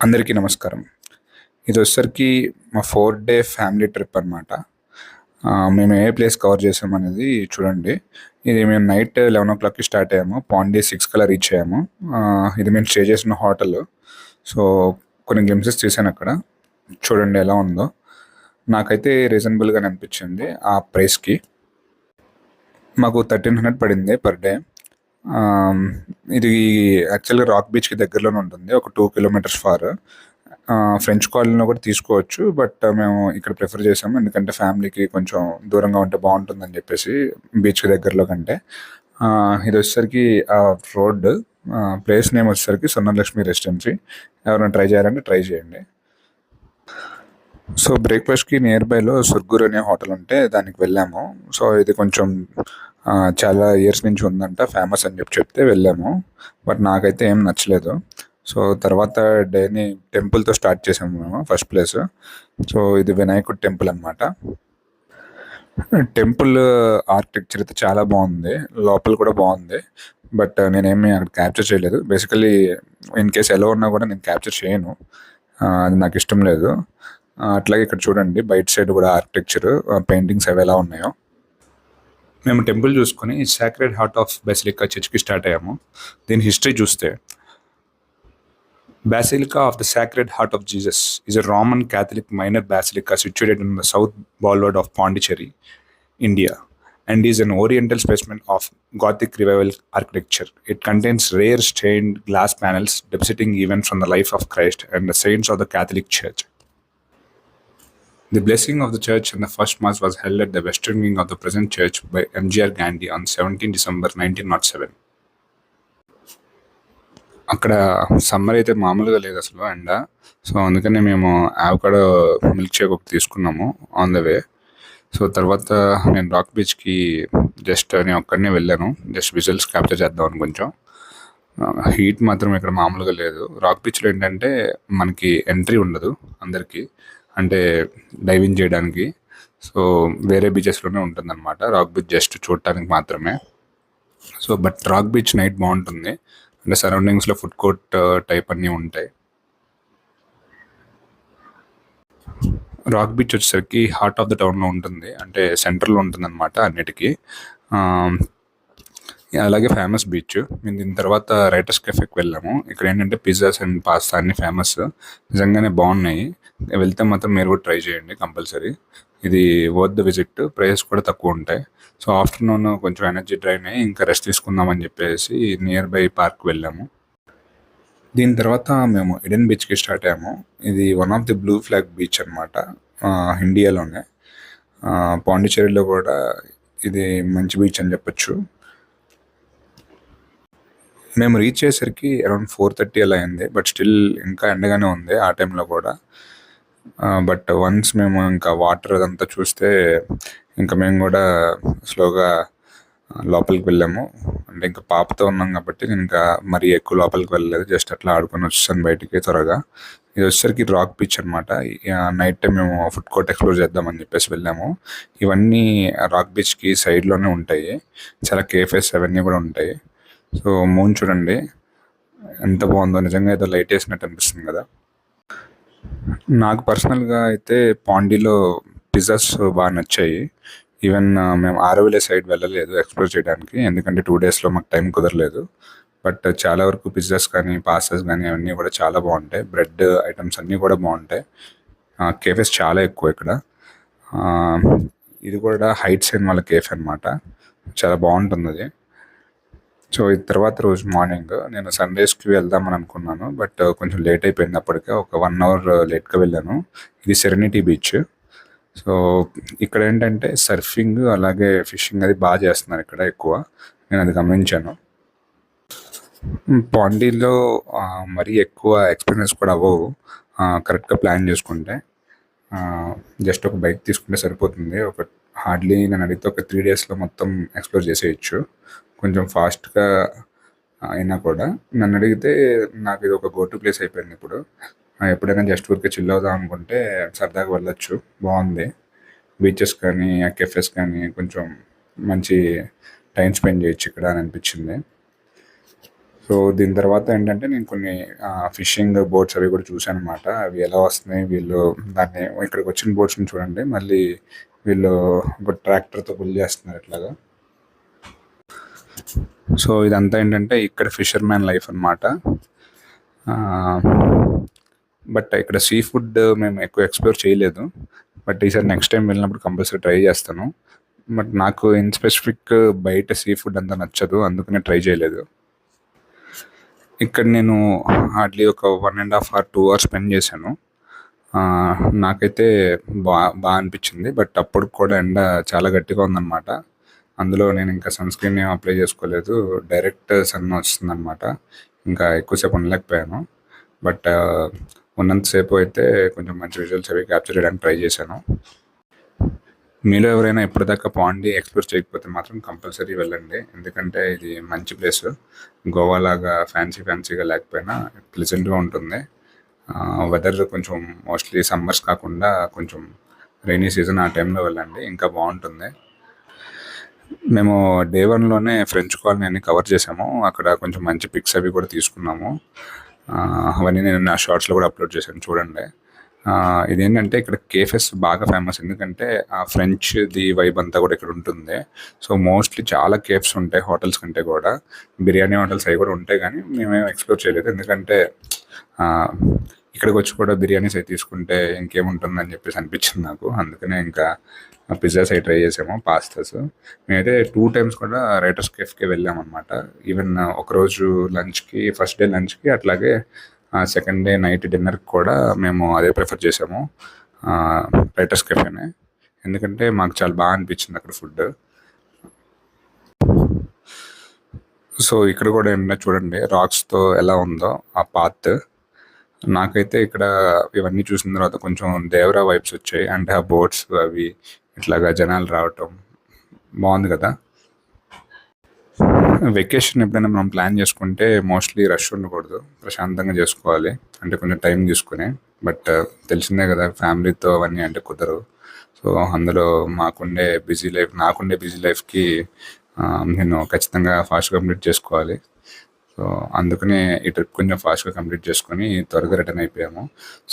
అందరికీ నమస్కారం. ఇదొచ్చేసరికి మా 4 డే ఫ్యామిలీ ట్రిప్ అనమాట. మేము ఏ ప్లేస్ కవర్ చేసామనేది చూడండి. ఇది మేము నైట్ 11:00కి స్టార్ట్ అయ్యాము. పాండీ 6 కల్లా రీచ్ అయ్యాము. ఇది మేము స్టే చేసిన హోటల్. సో, కొన్ని గ్లింప్సెస్ తీశానక్కడ. చూడండి ఎలా ఉందో. నాకైతే రీజనబుల్‌గానే అనిపించింది ఆ ప్రైస్‌కి. మాకు 1300 పడింది పర్ డే. ఇది యాక్చువల్‌గా రాక్ బీచ్‌కి దగ్గరలోనే ఉంటుంది. ఒక 2 కిలోమీటర్స్ ఫార్. ఫ్రెంచ్ కాలనీలో కూడా తీసుకోవచ్చు. బట్ మేము ఇక్కడ ప్రిఫర్ చేసాము. ఎందుకంటే ఫ్యామిలీకి కొంచెం దూరంగా ఉంటే బాగుంటుందని చెప్పేసి బీచ్‌కి దగ్గరలో కంటే. ఇది వచ్చేసరికి రోడ్ ప్లేస్ నేమ్ వచ్చేసరికి స్వర్ణలక్ష్మి రెసిడెన్సీ. ఎవరైనా ట్రై చేయాలంటే ట్రై చేయండి. సో, బ్రేక్‌ఫాస్ట్‌కి నియర్ బైలో సుర్గూర్ అనే హోటల్ ఉంటే దానికి వెళ్ళాము. సో, ఇది కొంచెం చాలా ఇయర్స్ నుంచి ఉందంట, ఫేమస్ అని చెప్తే వెళ్ళాము. బట్ నాకైతే ఏం నచ్చలేదు. సో, తర్వాత డేని టెంపుల్‌తో స్టార్ట్ చేసాము మేము ఫస్ట్ ప్లేస్. సో, ఇది వినాయకుడి టెంపుల్ అనమాట. టెంపుల్ ఆర్కిటెక్చర్ అయితే చాలా బాగుంది. లోపల కూడా బాగుంది. బట్ నేనేమి అక్కడ క్యాప్చర్ చేయలేదు. బేసికల్లీ ఇన్ కేస్ ఎలా ఉన్నా కూడా నేను క్యాప్చర్ చేయను. అది నాకు ఇష్టం లేదు. అట్లాగే ఇక్కడ చూడండి బయట సైడ్ కూడా ఆర్కిటెక్చర్, పెయింటింగ్స్ అవి ఎలా ఉన్నాయో. మేము టెంపుల్ చూసుకొని సాక్రెడ్ హార్ట్ ఆఫ్ బెసిలికా చర్చ్కి స్టార్ట్ అయ్యాము. దీని హిస్టరీ చూస్తే, Basilica of the Sacred Heart of Jesus is a Roman Catholic minor basilica situated in the south boulevard of Pondicherry, India, and is an oriental specimen of Gothic revival architecture. It contains rare stained glass panels depicting events from the life of Christ and the saints of the Catholic Church. The blessing of the church and the first mass was held at the western wing of the present church by MGR Gandhi on 17 December 1907. అక్కడ summer అయితే మామూలుగా లేదు అసలు ఎండ. So, అందుకనే మేము avocado milk shake ఒకటి తీసుకున్నాము ఆన్ ద వే. సో, తర్వాత నేను రాక్ బీచ్‌కి నేను ఒక్కడినే వెళ్ళాను. జస్ట్ విజువల్స్ క్యాప్చర్ చేద్దామని కొంచెం. హీట్ మాత్రం ఇక్కడ మామూలుగా లేదు. రాక్ బీచ్‌లో ఏంటంటే మనకి ఎంట్రీ ఉండదు అందరికీ. అంటే డైవింగ్ చేయడానికి. సో, వేరే బీచెస్‌లోనే ఉంటుందన్నమాట. రాక్ బీచ్ జస్ట్ చూడటానికి మాత్రమే. So, but rock beach night బాగుంటుంది. అంటే సరౌండింగ్స్లో ఫుడ్ కోర్ట్ టైప్ అన్నీ ఉంటాయి. రాక్ బీచ్ వచ్చేసరికి హార్ట్ ఆఫ్ ద టౌన్లో ఉంటుంది. అంటే సెంటర్లో ఉంటుంది అనమాట అన్నిటికీ. అలాగే ఫేమస్ బీచ్. మేము దీని తర్వాత రైటర్స్ కెఫేకి వెళ్ళాము. ఇక్కడ ఏంటంటే పిజ్జాస్ అండ్ పాస్తా అన్ని ఫేమస్. నిజంగానే బాగున్నాయి. వెళ్తే మాత్రం మీరు కూడా ట్రై చేయండి కంపల్సరీ. ఇది వర్త్ ద విజిట్. ప్రైస్ కూడా తక్కువ ఉంటాయి. సో, ఆఫ్టర్నూన్ కొంచెం ఎనర్జీ డ్రైన్ అయ్యి ఇంకా రెస్ట్ తీసుకుందామని చెప్పేసి నియర్ బై పార్క్ వెళ్ళాము. దీని తర్వాత మేము ఇడెన్ బీచ్కి స్టార్ట్ అయ్యాము. ఇది one of the blue flag beach అనమాట ఇండియాలోనే. పాండిచ్చేరిలో కూడా ఇది మంచి బీచ్ అని చెప్పొచ్చు. మేము రీచ్ అయ్యేసరికి అరౌండ్ 4:30 అలా అయింది. బట్ స్టిల్ ఇంకా ఎండగానే ఉంది ఆ టైంలో కూడా. బట్ వన్స్ మేము ఇంకా వాటర్ అదంతా చూస్తే ఇంకా మేము కూడా స్లోగా లోపలికి వెళ్ళాము. అంటే ఇంకా పాపతో ఉన్నాం కాబట్టి నేను ఇంకా మరీ ఎక్కువ లోపలికి వెళ్ళలేదు. జస్ట్ అట్లా ఆడుకొని వచ్చేసాను బయటికి త్వరగా. ఇది వచ్చేసరికి రాక్ బీచ్ అనమాట. నైట్ టైం మేము ఫుడ్ కోర్ట్ ఎక్స్ప్లోర్ చేద్దామని చెప్పేసి వెళ్ళాము. ఇవన్నీ రాక్ బీచ్కి సైడ్లోనే ఉంటాయి. చాలా కేఫేస్ అవన్నీ కూడా ఉంటాయి. సో, మూన్ చూడండి ఎంత బాగుందో. నిజంగా ఏదో లైట్ వేసినట్టు అనిపిస్తుంది కదా. నాకు పర్సనల్గా అయితే పాండీలో పిజ్జాస్ బాగా నచ్చాయి. ఈవెన్ మేము ఆరోవిలే సైడ్ వెళ్ళలేదు ఎక్స్ప్లోర్ చేయడానికి. ఎందుకంటే 2 డేస్లో మాకు టైం కుదరలేదు. బట్ చాలా వరకు పిజ్జాస్ కానీ పాస్తాస్ కానీ అవన్నీ కూడా చాలా బాగుంటాయి. బ్రెడ్ ఐటమ్స్ అన్నీ కూడా బాగుంటాయి. కేఫేస్ చాలా ఎక్కువ ఇక్కడ. ఇది కూడా హైట్స్ అయిన వాళ్ళ కేఫ్ అనమాట. చాలా బాగుంటుంది అది. సో, ఇది తర్వాత రోజు మార్నింగ్ నేను సన్ రైజ్కి వెళ్దామని అనుకున్నాను. బట్ కొంచెం లేట్ అయిపోయింది. అప్పటికే ఒక 1 అవర్ లేట్గా వెళ్ళాను. ఇది సెరెనిటీ బీచ్. సో, ఇక్కడ ఏంటంటే సర్ఫింగ్ అలాగే ఫిషింగ్ అది బాగా చేస్తున్నారు ఇక్కడ ఎక్కువ. నేను అది గమనించాను. పాండీలో మరీ ఎక్కువ ఎక్స్పీరియన్స్ కూడా అవ్వవు కరెక్ట్గా ప్లాన్ చేసుకుంటే. జస్ట్ ఒక బైక్ తీసుకుంటే సరిపోతుంది. హార్డ్లీ నేను అడిగితే ఒక 3 డేస్లో మొత్తం ఎక్స్ప్లోర్ చేసేయచ్చు. కొంచెం ఫాస్ట్గా అయినా కూడా. నన్ను అడిగితే నాకు ఇది ఒక గో టు ప్లేస్ అయిపోయింది ఇప్పుడు. ఎప్పుడైనా జస్ట్ ఊరికే చిల్ అవుదాం అనుకుంటే సరదాగా వెళ్ళొచ్చు. బాగుంది. బీచెస్ కానీ కెఫేస్ కానీ కొంచెం మంచి టైం స్పెండ్ చేయొచ్చు ఇక్కడ అని అనిపించింది. సో, సో, దీని తర్వాత ఏంటంటే నేను కొన్ని ఫిషింగ్ బోట్స్ అవి కూడా చూశాననమాట. అవి ఎలా వస్తున్నాయి, వీళ్ళు దాన్ని ఇక్కడికొచ్చిన బోట్స్‌ని చూడండి. మళ్ళీ వీళ్ళు ఒక ట్రాక్టర్‌తో పుల్ చేస్తున్నారు ఇట్లాగా. సో, ఇదంతా ఏంటంటే ఇక్కడ ఫిషర్‌మ్యాన్ లైఫ్ అనమాట. బట్ ఇక్కడ సీ ఫుడ్ మేము ఎక్కువ ఎక్స్‌ప్లోర్ చేయలేదు. బట్ ఈసారి నెక్స్ట్ టైం వెళ్ళినప్పుడు కంపల్సరీ ట్రై చేస్తాను. బట్ నాకు ఇన్ స్పెసిఫిక్ బయట సీ ఫుడ్ అంతా నచ్చదు. అందుకనే ట్రై చేయలేదు. ఇక్కడ నేను హార్డ్లీ ఒక 1.5 ఆర్ 2 అవర్స్ స్పెండ్ చేశాను. నాకైతే బా అనిపించింది. బట్ అప్పటికి కూడా ఎండ చాలా గట్టిగా ఉందన్నమాట. అందులో నేను ఇంకా సన్‌స్క్రీన్ ఏం అప్లై చేసుకోలేదు. డైరెక్ట్ సన్ వస్తుందన్నమాట. ఇంకా ఎక్కువసేపు ఉండలేకపోయాను. బట్ ఉన్నంతసేపు అయితే కొంచెం మంచి విజువల్స్ అవి క్యాప్చర్ చేయడానికి ట్రై చేశాను. మీలో ఎవరైనా ఇప్పటిదాకా పాండీ ఎక్స్‌ప్లోర్ చేయకపోతే మాత్రం కంపల్సరీ వెళ్ళండి. ఎందుకంటే ఇది మంచి ప్లేస్. గోవాలాగా ఫ్యాన్సీగా లేకపోయినా ప్లెజెంట్‌గా ఉంటుంది. వెదర్ కొంచెం మోస్ట్లీ సమ్మర్స్ కాకుండా కొంచెం రైనీ సీజన్ ఆ టైంలో వెళ్ళండి, ఇంకా బాగుంటుంది. మేము డే 1లోనే ఫ్రెంచ్ కాలనీ అన్ని కవర్ చేసాము. అక్కడ కొంచెం మంచి పిక్స్ అవి కూడా తీసుకున్నాము. అవన్నీ నేను నా షార్ట్స్లో కూడా అప్లోడ్ చేశాను, చూడండి. ఇదేంటంటే ఇక్కడ కేఫెస్ బాగా ఫేమస్. ఎందుకంటే ఆ ఫ్రెంచ్ది వైబ్ అంతా కూడా ఇక్కడ ఉంటుంది. సో మోస్ట్లీ చాలా కేఫ్స్ ఉంటాయి హోటల్స్ కంటే కూడా. బిర్యానీ హోటల్స్ అవి కూడా ఉంటాయి, కానీ మేమేం ఎక్స్ప్లోర్ చేయలేదు. ఎందుకంటే ఇక్కడికి వచ్చి కూడా బిర్యానీస్ అవి తీసుకుంటే ఇంకేముంటుందని చెప్పేసి అనిపించింది నాకు. అందుకనే ఇంకా పిజ్జాస్ అవి ట్రై చేసాము, పాస్తాస్. మేమైతే 2 టైమ్స్ కూడా రైటర్స్ కేఫ్కి వెళ్ళామన్నమాట. ఈవెన్ ఒకరోజు లంచ్కి, ఫస్ట్ డే లంచ్కి, అట్లాగే సెకండ్ డే నైట్ డిన్నర్కి కూడా మేము అదే ప్రిఫర్ చేసాము, రైటర్స్ కెఫేనే. ఎందుకంటే మాకు చాలా బాగా అనిపించింది అక్కడ ఫుడ్. సో ఇక్కడ కూడా ఏంటంటే చూడండి రాక్స్తో ఎలా ఉందో ఆ పాత్. నాకైతే ఇక్కడ ఇవన్నీ చూసిన తర్వాత కొంచెం దేవరా వైబ్స్ వచ్చాయి. అంటే ఆ బోట్స్ అవి ఇట్లాగా జనాలు రావటం బాగుంది కదా. వెకేషన్ ఎప్పుడైనా మనం ప్లాన్ చేసుకుంటే మోస్ట్లీ రష్ ఉండకూడదు, ప్రశాంతంగా చేసుకోవాలి. అంటే కొంచెం టైం తీసుకుని. బట్ తెలిసిందే కదా, ఫ్యామిలీతో అవన్నీ అంటే కుదరవు. సో అందులో నాకుండే బిజీ లైఫ్కి నేను ఖచ్చితంగా ఫాస్ట్గా కంప్లీట్ చేసుకోవాలి. సో అందుకనే ఈ ట్రిప్ కొంచెం ఫాస్ట్గా కంప్లీట్ చేసుకొని త్వరగా రిటర్న్ అయిపోయాము.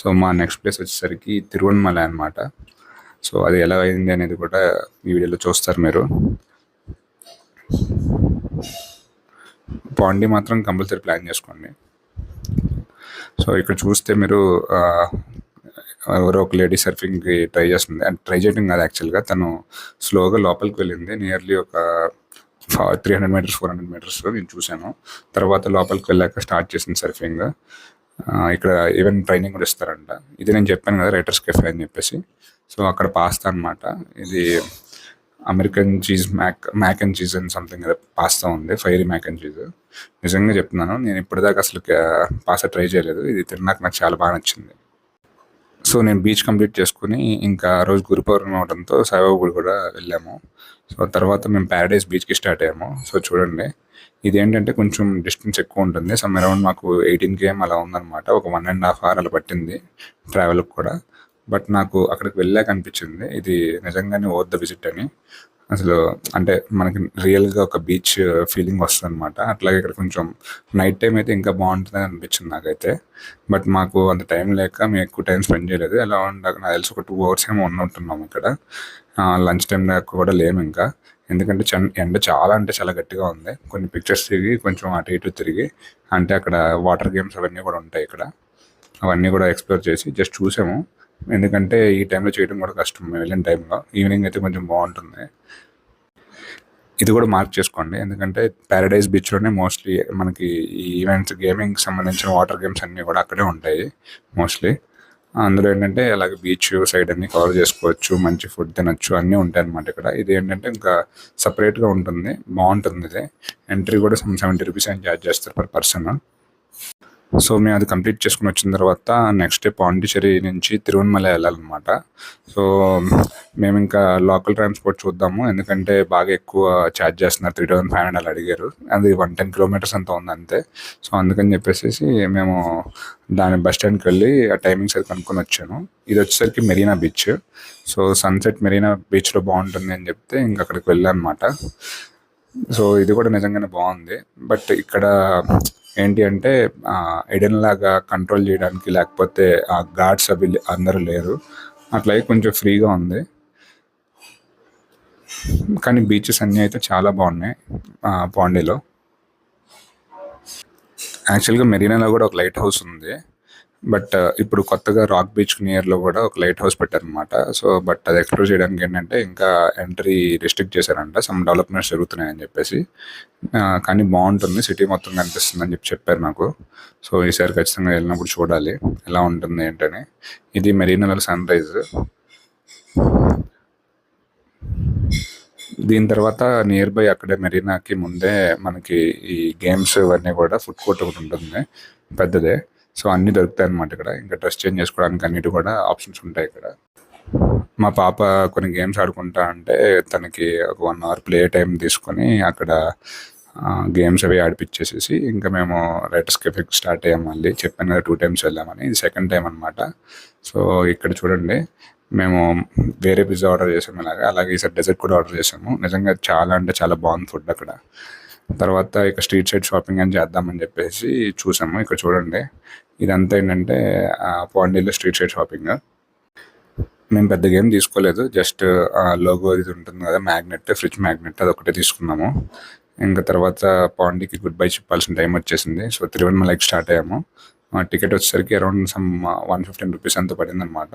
సో మా నెక్స్ట్ ప్లేస్ వచ్చేసరికి తిరువణమలై అనమాట. సో అది ఎలా అయింది అనేది కూడా ఈ వీడియోలో చూస్తారు మీరు. పాండీ మాత్రం కంపల్సరీ ప్లాన్ చేసుకోండి. సో ఇక్కడ చూస్తే మీరు ఎవరో ఒక లేడీ సర్ఫింగ్కి ట్రై చేస్తుంది. అంటే ట్రై చేయడం కాదు, యాక్చువల్గా తను స్లోగా లోపలికి వెళ్ళింది. నియర్లీ ఒక 300 మీటర్స్ 400 మీటర్స్ నేను చూశాను. తర్వాత లోపలికి వెళ్ళాక స్టార్ట్ చేసింది సర్ఫింగ్. ఇక్కడ ఈవెన్ ట్రైనింగ్ కూడా ఇస్తారంట. ఇది నేను చెప్పాను కదా రైటర్స్ కెఫే అని చెప్పేసి. సో అక్కడ పాస్తా అనమాట. ఇది American cheese mac and cheese అని సంథింగ్ కదా పాస్తా ఉంది, ఫైరీ మ్యాక్ అండ్ చీజ్. నిజంగా చెప్తున్నాను, నేను ఇప్పటిదాకా అసలు పాస్తా ట్రై చేయలేదు. ఇది తిన్నాక నాకు చాలా బాగా నచ్చింది. సో నేను బీచ్ కంప్లీట్ చేసుకుని ఇంకా రోజు గురు పౌర్ణమి అవడంతో సాయిబాబా గుడి కూడా వెళ్ళాము. సో తర్వాత మేము ప్యారడైజ్ బీచ్కి స్టార్ట్ అయ్యాము. సో చూడండి, ఇదేంటంటే కొంచెం డిస్టెన్స్ ఎక్కువ ఉంటుంది. సమ్ అరౌండ్ మాకు 18 km అలా ఉందన్నమాట. ఒక 1.5 hour అలా పట్టింది ట్రావెల్కి కూడా. బట్ నాకు అక్కడికి వెళ్ళాక అనిపించింది ఇది నిజంగానే వర్త్ ద విజిట్ అని. అసలు అంటే మనకి రియల్గా ఒక బీచ్ ఫీలింగ్ వస్తుంది అనమాట. అట్లాగే ఇక్కడ కొంచెం నైట్ టైం అయితే ఇంకా బాగుంటుందని అనిపించింది నాకైతే. బట్ మాకు అంత టైం లేక మేము ఎక్కువ టైం స్పెండ్ చేయలేదు. ఎలా ఉండక నాకు తెలిసి ఒక 2 hours ఏమో ఉన్నట్టున్నాము ఇక్కడ. లంచ్ టైం దాకా కూడా లేము ఇంకా. ఎందుకంటే ఎండ చాలా అంటే చాలా గట్టిగా ఉంది. కొన్ని పిక్చర్స్ తిరిగి కొంచెం అటు ఇటు తిరిగి, అంటే అక్కడ వాటర్ గేమ్స్ అవన్నీ కూడా ఉంటాయి ఇక్కడ. అవన్నీ కూడా ఎక్స్ప్లోర్ చేసి జస్ట్ చూసాము. ఎందుకంటే ఈ టైంలో చేయడం కూడా కష్టం, మేము వెళ్ళిన టైంలో. ఈవినింగ్ అయితే కొంచెం బాగుంటుంది. ఇది కూడా మార్క్ చేసుకోండి, ఎందుకంటే ప్యారడైజ్ బీచ్లోనే మోస్ట్లీ మనకి ఈ ఈవెంట్స్ గేమింగ్కి సంబంధించిన వాటర్ గేమ్స్ అన్నీ కూడా అక్కడే ఉంటాయి మోస్ట్లీ. అందులో ఏంటంటే అలాగే బీచ్ సైడ్ అన్ని కవర్ చేసుకోవచ్చు, మంచి ఫుడ్ తినొచ్చు, అన్నీ ఉంటాయి అన్నమాట ఇక్కడ. ఇది ఏంటంటే ఇంకా సపరేట్గా ఉంటుంది, బాగుంటుంది. ఇది ఎంట్రీ కూడా 70 రూపీస్ అని ఛార్జ్ చేస్తారు పర్ పర్సన్. సో మేము అది కంప్లీట్ చేసుకుని వచ్చిన తర్వాత నెక్స్ట్ డే పాండిచ్చేరి నుంచి తిరువణమలై వెళ్ళాలన్నమాట. సో మేము ఇంకా లోకల్ ట్రాన్స్పోర్ట్ చూద్దాము, ఎందుకంటే బాగా ఎక్కువ ఛార్జ్ చేస్తున్నారు. 3500 అలా అడిగారు. అది 110 kilometers అంతా ఉంది అంతే. సో అందుకని చెప్పేసి మేము దాని బస్ స్టాండ్కి వెళ్ళి ఆ టైమింగ్స్ అది కనుక్కొని వచ్చాను. ఇది వచ్చేసరికి Marina beach. So sunset Marina బీచ్లో బాగుంటుంది అని చెప్తే ఇంకా అక్కడికి వెళ్ళాను అనమాట. సో ఇది కూడా నిజంగానే బాగుంది. బట్ ఇక్కడ ఏంటి అంటే ఎడెన్ లాగా కంట్రోల్ చేయడానికి లేకపోతే ఆ గార్డ్స్ అవి అందరూ లేరు. అట్లాగే కొంచెం ఫ్రీగా ఉంది. కానీ బీచెస్ అన్నీ అయితే చాలా బాగున్నాయి పాండీలో. యాక్చువల్గా మెరీనాలో కూడా ఒక లైట్ హౌస్ ఉంది. బట్ ఇప్పుడు కొత్తగా రాక్ బీచ్ నియర్లో కూడా ఒక లైట్ హౌస్ పెట్టారనమాట. సో బట్ అది ఎక్స్ప్లోర్ చేయడానికి ఏంటంటే ఇంకా ఎంట్రీ రిస్ట్రిక్ట్ చేశారంట, సమ్ డెవలప్మెంట్స్ జరుగుతున్నాయని చెప్పేసి. కానీ బాగుంటుంది, సిటీ మొత్తం కనిపిస్తుంది అని చెప్పారు నాకు. సో ఈసారి ఖచ్చితంగా వెళ్ళినప్పుడు చూడాలి ఎలా ఉంటుంది ఏంటని. ఇది మెరీనాలో సన్ రైజ్. దీని తర్వాత నియర్ బై అక్కడే మెరీనాకి ముందే మనకి ఈ గేమ్స్ ఇవన్నీ కూడా ఫుడ్ కోర్ట్ ఒకటి ఉంటుంది పెద్దదే. సో అన్నీ దొరుకుతాయి అనమాట ఇక్కడ. ఇంకా డ్రెస్ చేంజ్ చేసుకోవడానికి అన్నిటి కూడా ఆప్షన్స్ ఉంటాయి ఇక్కడ. మా పాప కొన్ని గేమ్స్ ఆడుకుంటా అంటే తనకి ఒక 1 hour ప్లే టైం తీసుకొని అక్కడ గేమ్స్ అవి ఆడిపించేసేసి ఇంకా మేము రైటర్స్ కెఫేకి స్టార్ట్ అయ్యాం. మళ్ళీ చెప్పాను కదా 2 times వెళ్ళామని, ఇది సెకండ్ టైం అనమాట. సో ఇక్కడ చూడండి, మేము వేరే పిజ్జా ఆర్డర్ చేసాము అలాగే ఈసారి డెజర్ట్ కూడా ఆర్డర్ చేసాము. నిజంగా చాలా అంటే చాలా బాగుంది ఫుడ్ అక్కడ. తర్వాత ఇక స్ట్రీట్ సైడ్ షాపింగ్ అని చేద్దామని చెప్పేసి చూసాము. ఇక్కడ చూడండి, ఇదంతా ఏంటంటే పాండీలో స్ట్రీట్ సైడ్ షాపింగ్. మేము పెద్ద గేమ్ తీసుకోలేదు, జస్ట్ లోగో ఇది ఉంటుంది కదా మ్యాగ్నెట్, ఫ్రిడ్జ్ మ్యాగ్నెట్, అది ఒకటే తీసుకున్నాము. ఇంకా తర్వాత పాండీకి గుడ్ బై చెప్పాల్సిన టైం వచ్చేసింది. సో తిరువణమలైకి స్టార్ట్ అయ్యాము. టికెట్ వచ్చేసరికి అరౌండ్ సమ్ 115 రూపీస్ అంత పడింది అనమాట.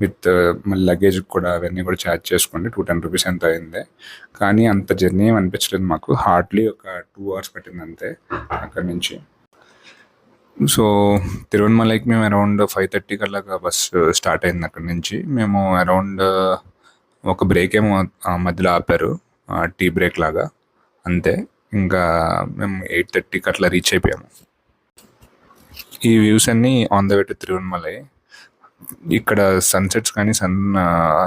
విత్ మళ్ళీ లగేజ్ కూడా అవన్నీ కూడా ఛార్జ్ చేసుకోండి 210 రూపీస్ ఎంత అయింది. కానీ అంత జర్నీ ఏమి అనిపించలేదు మాకు. హార్డ్లీ ఒక 2 hours పట్టింది అంతే అక్కడి నుంచి. సో తిరువణమలైకి మేము అరౌండ్ 5:30 కల్లా బస్సు స్టార్ట్ అయింది అక్కడి నుంచి. మేము అరౌండ్ ఒక బ్రేక్ ఏమో మధ్యలో ఆపారు, టీ బ్రేక్ లాగా, అంతే. ఇంకా మేము 8:30కి అట్లా రీచ్ అయిపోయాము. ఈ వ్యూస్ అన్నీ on the way to Tiruvannamalai. ఇక్కడ సన్సెట్స్ కానీ సన్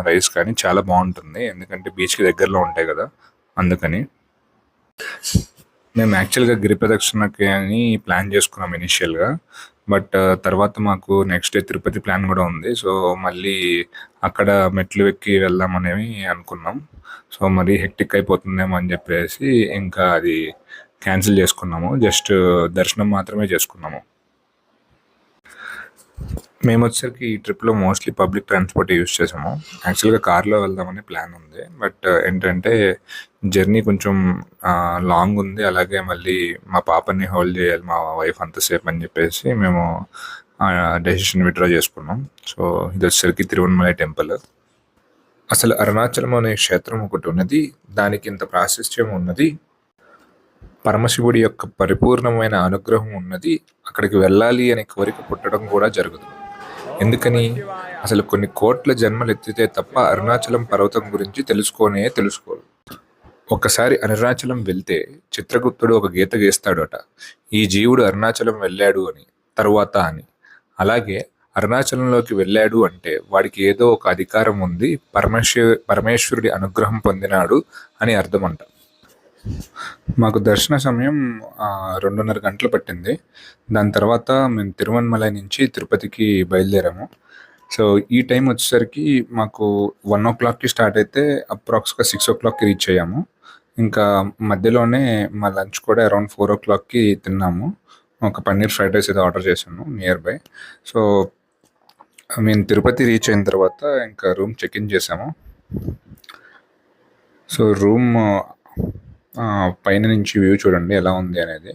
రైజ్ కానీ చాలా బాగుంటుంది, ఎందుకంటే బీచ్కి దగ్గరలో ఉంటాయి కదా, అందుకని. మేము యాక్చువల్గా గిరి ప్రదక్షిణకి అని ప్లాన్ చేసుకున్నాం ఇనిషియల్గా. బట్ తర్వాత మాకు నెక్స్ట్ డే తిరుపతి ప్లాన్ కూడా ఉంది. సో మళ్ళీ అక్కడ మెట్లు ఎక్కి వెళ్దామనేవి అనుకున్నాం. సో మరీ హెక్టిక్ అయిపోతుందేమో అని చెప్పేసి ఇంకా అది క్యాన్సిల్ చేసుకున్నాము. జస్ట్ దర్శనం మాత్రమే చేసుకున్నాము. మేము వచ్చేసరికి ఈ ట్రిప్లో మోస్ట్లీ పబ్లిక్ ట్రాన్స్పోర్ట్ యూజ్ చేసాము. యాక్చువల్గా కార్లో వెళ్దామని ప్లాన్ ఉంది, బట్ ఏంటంటే జర్నీ కొంచెం లాంగ్ ఉంది. అలాగే మళ్ళీ మా పాపని హోల్డ్ చేయాలి మా వైఫ్ అంతసేపు అని చెప్పేసి మేము డెసిషన్ విత్డ్రా చేసుకున్నాం. సో ఇది వచ్చేసరికి తిరువణమలై టెంపుల్. అసలు అరుణాచలం అనే క్షేత్రం ఒకటి ఉన్నది, దానికి ఇంత ప్రాశస్త్యం ఉన్నది, పరమశివుడి యొక్క పరిపూర్ణమైన అనుగ్రహం ఉన్నది, అక్కడికి వెళ్ళాలి అనే కోరిక పుట్టడం కూడా జరుగుతుంది. ఎందుకని? అసలు కొన్ని కోట్ల జన్మలు ఎత్తితే తప్ప అరుణాచలం పర్వతం గురించి తెలుసుకోరు. ఒక్కసారి అరుణాచలం వెళ్తే చిత్రగుప్తుడు ఒక గీత గీస్తాడట, ఈ జీవుడు అరుణాచలం వెళ్ళాడు అని, తరువాత అని. అలాగే అరుణాచలంలోకి వెళ్ళాడు అంటే వాడికి ఏదో ఒక అధికారం ఉంది, పరమేశ్వరుడి అనుగ్రహం పొందినాడు అని అర్థం అంట. మాకు దర్శన సమయం 2:30 గంటలు పట్టింది. దాని తర్వాత మేము తిరువణమలై నుంచి తిరుపతికి బయలుదేరాము. సో ఈ టైం వచ్చేసరికి మాకు 1 o'clockకి స్టార్ట్ అయితే అప్రాక్స్గా 6 o'clockకి రీచ్ అయ్యాము. ఇంకా మధ్యలోనే మా లంచ్ కూడా అరౌండ్ 4 o'clockకి తిన్నాము. ఒక పన్నీర్ ఫ్రైడ్ రైస్ ఏదో ఆర్డర్ చేశాను నియర్ బై. సో మేము తిరుపతి రీచ్ అయిన తర్వాత ఇంకా రూమ్ చెక్ఇన్ చేసాము. సో రూమ్ పైన నుంచి వ్యూ చూడండి ఎలా ఉంది అనేది.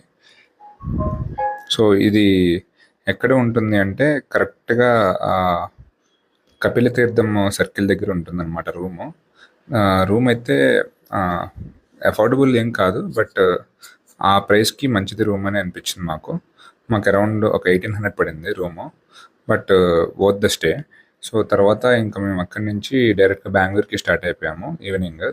సో ఇది ఎక్కడ ఉంటుంది అంటే కరెక్ట్గా కపిలతీర్థం సర్కిల్ దగ్గర ఉంటుంది అనమాట రూము. రూమ్ అయితే అఫోర్డబుల్ ఏం కాదు, బట్ ఆ ప్రైస్కి మంచిది రూమ్ అని అనిపించింది మాకు. అరౌండ్ ఒక 1800 పడింది room, but worth the stay. So తర్వాత ఇంకా మేము అక్కడి నుంచి డైరెక్ట్గా బెంగళూరుకి స్టార్ట్ అయిపోయాము ఈవినింగ్.